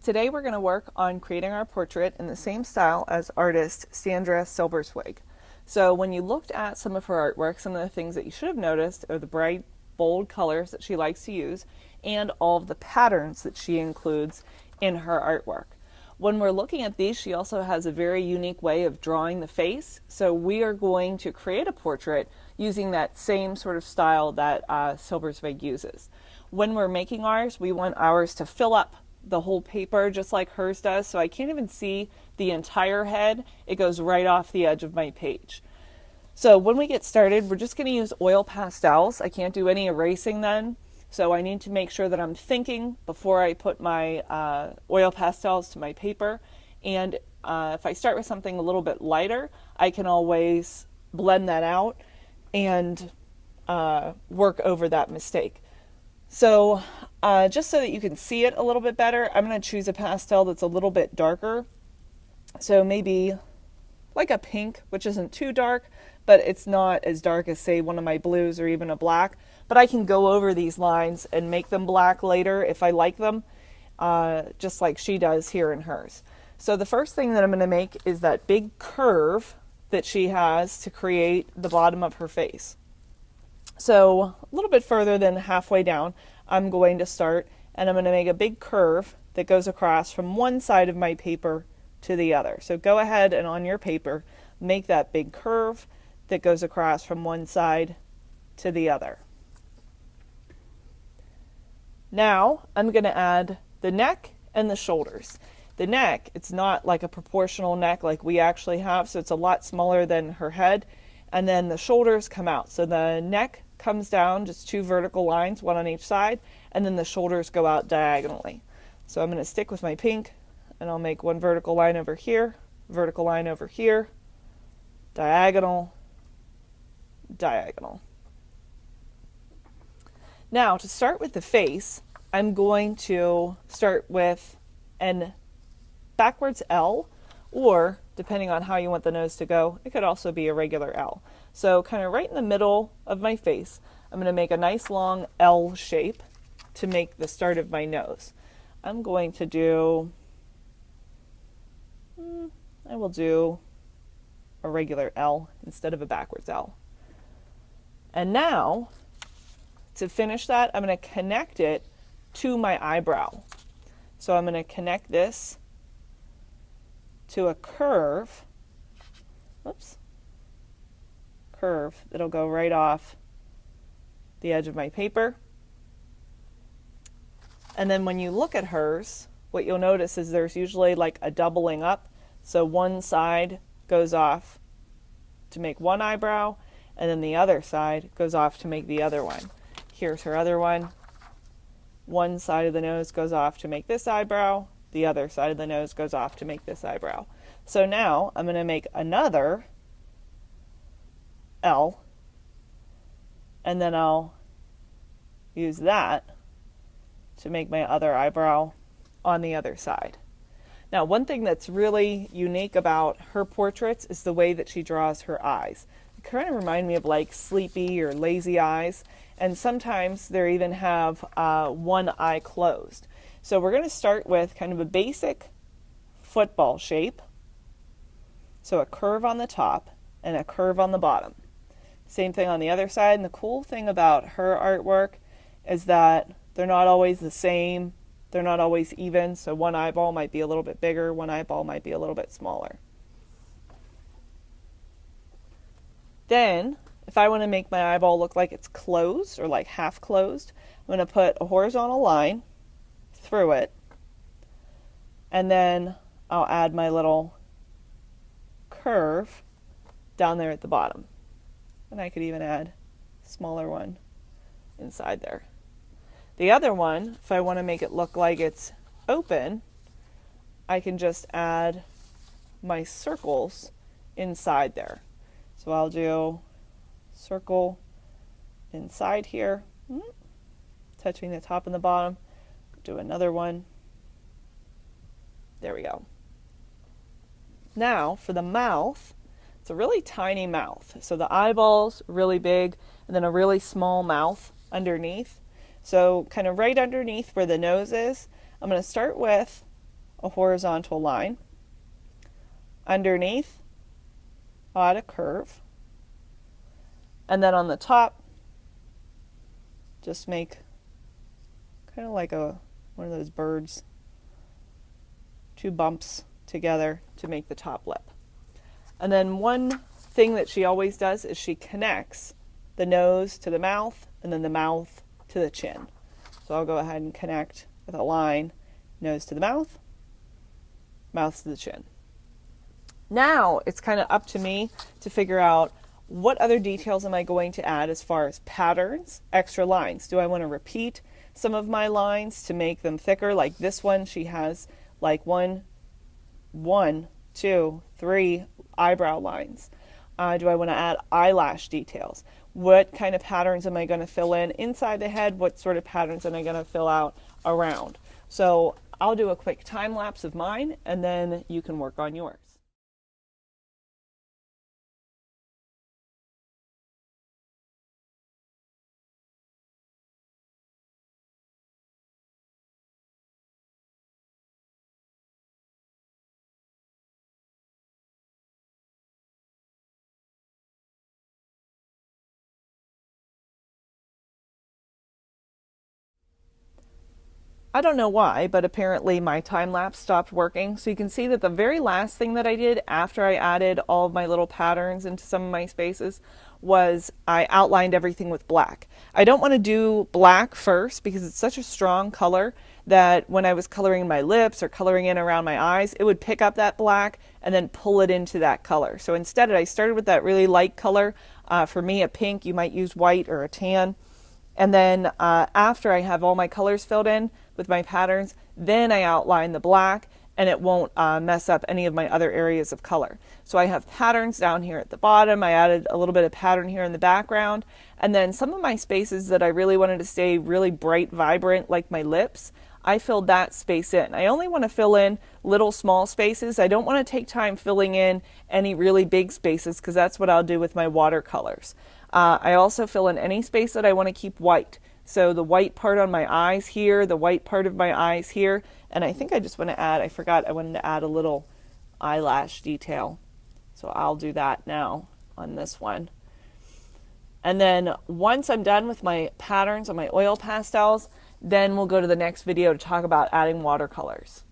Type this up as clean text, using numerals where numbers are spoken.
Today we're going to work on creating our portrait in the same style as artist Sandra Z. So when you looked at some of her artwork, some of the things that you should have noticed are the bright, bold colors that she likes to use and all of the patterns that she includes in her artwork. When we're looking at these, she also has a very unique way of drawing the face. So we are going to create a portrait using that same sort of style that Silverswig uses. When we're making ours, we want ours to fill up the whole paper just like hers does, so I can't even see the entire head. It goes right off the edge of my page. So when we get started, we're just going to use oil pastels. I can't do any erasing then, so I need to make sure that I'm thinking before I put my oil pastels to my paper. And if I start with something a little bit lighter, I can always blend that out and work over that mistake. So just so that you can see it a little bit better, I'm going to choose a pastel that's a little bit darker. So maybe like a pink, which isn't too dark, but it's not as dark as, say, one of my blues or even a black. But I can go over these lines and make them black later if I like them, just like she does here in hers. So the first thing that I'm going to make is that big curve that she has to create the bottom of her face. So a little bit further than halfway down, I'm going to start, and I'm going to make a big curve that goes across from one side of my paper to the other. So go ahead and on your paper, make that big curve that goes across from one side to the other. Now I'm going to add the neck and the shoulders. The neck, it's not like a proportional neck like we actually have, so it's a lot smaller than her head. And then the shoulders come out. So the neck comes down just two vertical lines, one on each side, and then the shoulders go out diagonally. So I'm going to stick with my pink, and I'll make one vertical line over here, vertical line over here, diagonal, diagonal. Now to start with the face, I'm going to start with an backwards L, or depending on how you want the nose to go, it could also be a regular L. So kind of right in the middle of my face, I'm going to make a nice long L shape to make the start of my nose. I'm going to do, I will do a regular L instead of a backwards L. And now, to finish that, I'm going to connect it to my eyebrow. So I'm going to connect this to a curve, curve that'll go right off the edge of my paper. And then when you look at hers, what you'll notice is there's usually like a doubling up. So one side goes off to make one eyebrow, and then the other side goes off to make the other one. Here's her other one. One side of the nose goes off to make this eyebrow. The other side of the nose goes off to make this eyebrow. So now I'm going to make another L, and then I'll use that to make my other eyebrow on the other side. Now, one thing that's really unique about her portraits is the way that she draws her eyes. They kind of remind me of like sleepy or lazy eyes, and sometimes they even have one eye closed. So we're going to start with kind of a basic football shape. So a curve on the top and a curve on the bottom. Same thing on the other side. And the cool thing about her artwork is that they're not always the same. They're not always even. So one eyeball might be a little bit bigger. One eyeball might be a little bit smaller. Then, if I want to make my eyeball look like it's closed or like half closed, I'm going to put a horizontal line through it, and then I'll add my little curve down there at the bottom. And I could even add a smaller one inside there. The other one, if I want to make it look like it's open, I can just add my circles inside there. So I'll do circle inside here, touching the top and the bottom. Do another one. There we go. Now for the mouth, it's a really tiny mouth. So the eyeballs really big, and then a really small mouth underneath. So kind of right underneath where the nose is, I'm going to start with a horizontal line. Underneath, I'll add a curve. And then on the top, just make kind of like one of those birds, 2 bumps together to make the top lip. And then one thing that she always does is she connects the nose to the mouth and then the mouth to the chin. So I'll go ahead and connect with a line, nose to the mouth, mouth to the chin. Now it's kind of up to me to figure out what other details am I going to add as far as patterns, extra lines. Do I want to repeat some of my lines to make them thicker? Like this one, she has like 1, 2, 3 eyebrow lines. Do I want to add eyelash details? What kind of patterns am I going to fill in inside the head? What sort of patterns am I going to fill out around? So I'll do a quick time lapse of mine and then you can work on yours. I don't know why, but apparently my time lapse stopped working. So you can see that the very last thing that I did after I added all of my little patterns into some of my spaces was I outlined everything with black. I don't want to do black first because it's such a strong color that when I was coloring my lips or coloring in around my eyes, it would pick up that black and then pull it into that color. So instead, I started with that really light color. For me, a pink. You might use white or a tan. And then after I have all my colors filled in with my patterns, then I outline the black and it won't mess up any of my other areas of color. So I have patterns down here at the bottom. I added a little bit of pattern here in the background. And then some of my spaces that I really wanted to stay really bright, vibrant, like my lips, I filled that space in. I only want to fill in little small spaces. I don't want to take time filling in any really big spaces because that's what I'll do with my watercolors. I also fill in any space that I want to keep white. So the white part on my eyes here, the white part of my eyes here, and I think I just want to add, I forgot I wanted to add a little eyelash detail. So I'll do that now on this one. And then once I'm done with my patterns on my oil pastels, then we'll go to the next video to talk about adding watercolors.